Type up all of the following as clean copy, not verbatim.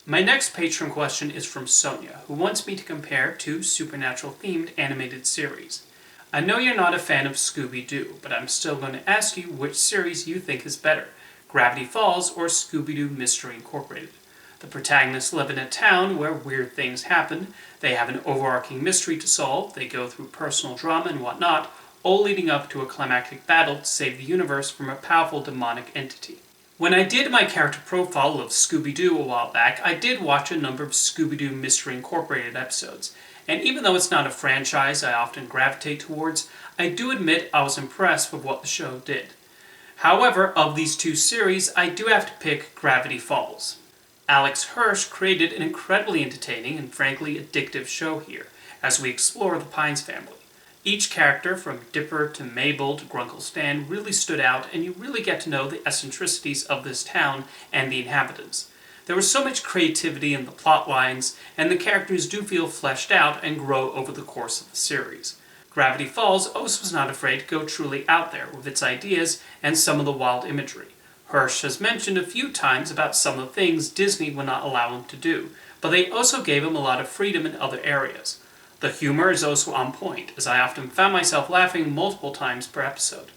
My next patron question is from Sonia, who wants me to compare two supernatural-themed animated series. I know you're not a fan of Scooby-Doo, but I'm still going to ask you which series you think is better, Gravity Falls or Scooby-Doo Mystery Incorporated. The protagonists live in a town where weird things happen, they have an overarching mystery to solve, they go through personal drama and whatnot, all leading up to a climactic battle to save the universe from a powerful demonic entity. When I did my character profile of Scooby-Doo a while back, I did watch a number of Scooby-Doo Mystery Incorporated episodes, and even though it's not a franchise I often gravitate towards, I do admit I was impressed with what the show did. However, of these two series, I do have to pick Gravity Falls. Alex Hirsch created an incredibly entertaining and frankly addictive show here, as we explore the Pines family. Each character, from Dipper to Mabel to Grunkle Stan, really stood out, and you really get to know the eccentricities of this town and the inhabitants. There was so much creativity in the plot lines, and the characters do feel fleshed out and grow over the course of the series. Gravity Falls also was not afraid to go truly out there with its ideas and some of the wild imagery. Hirsch has mentioned a few times about some of the things Disney would not allow him to do, but they also gave him a lot of freedom in other areas. The humor is also on point, as I often found myself laughing multiple times per episode.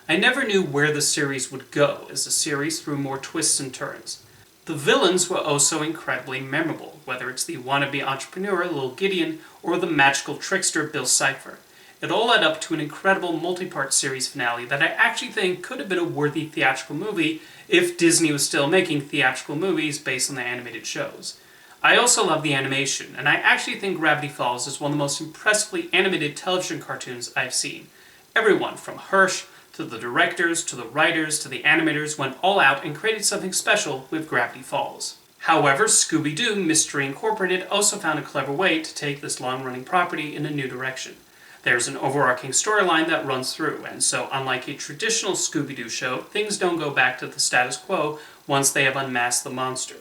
I never knew where the series would go, as the series threw more twists and turns. The villains were also incredibly memorable, whether it's the wannabe entrepreneur Lil Gideon or the magical trickster Bill Cipher. It all led up to an incredible multi-part series finale that I actually think could have been a worthy theatrical movie if Disney was still making theatrical movies based on the animated shows. I also love the animation, and I actually think Gravity Falls is one of the most impressively animated television cartoons I've seen. Everyone, from Hirsch, to the directors, to the writers, to the animators, went all out and created something special with Gravity Falls. However, Scooby-Doo Mystery Incorporated also found a clever way to take this long-running property in a new direction. There's an overarching storyline that runs through, and so unlike a traditional Scooby-Doo show, things don't go back to the status quo once they have unmasked the monster.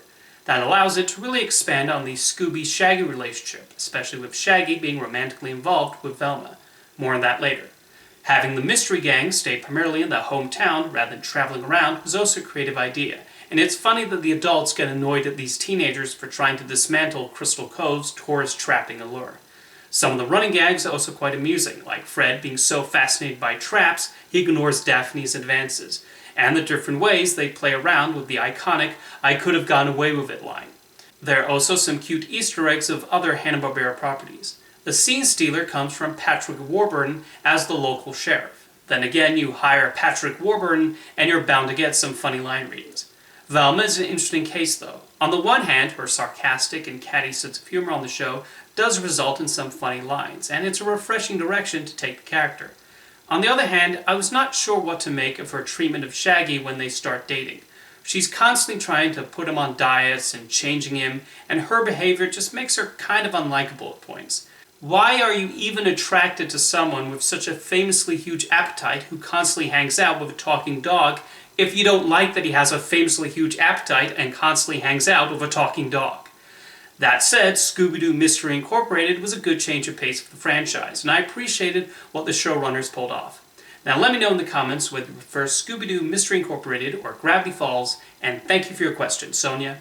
That allows it to really expand on the Scooby-Shaggy relationship, especially with Shaggy being romantically involved with Velma. More on that later. Having the Mystery Gang stay primarily in the hometown rather than traveling around was also a creative idea, and it's funny that the adults get annoyed at these teenagers for trying to dismantle Crystal Cove's tourist-trapping allure. Some of the running gags are also quite amusing, like Fred being so fascinated by traps he ignores Daphne's advances, and the different ways they play around with the iconic "I could have gone away with it" line. There are also some cute Easter eggs of other Hanna-Barbera properties. The scene stealer comes from Patrick Warburton as the local sheriff. Then again, you hire Patrick Warburton and you're bound to get some funny line readings. Velma is an interesting case though. On the one hand, her sarcastic and catty sense of humor on the show does result in some funny lines, and it's a refreshing direction to take the character. On the other hand, I was not sure what to make of her treatment of Shaggy when they start dating. She's constantly trying to put him on diets and changing him, and her behavior just makes her kind of unlikable at points. Why are you even attracted to someone with such a famously huge appetite who constantly hangs out with a talking dog if you don't like that he has a famously huge appetite and constantly hangs out with a talking dog? That said, Scooby-Doo Mystery Incorporated was a good change of pace for the franchise, and I appreciated what the showrunners pulled off. Now let me know in the comments whether you prefer Scooby-Doo Mystery Incorporated or Gravity Falls, and thank you for your question, Sonia.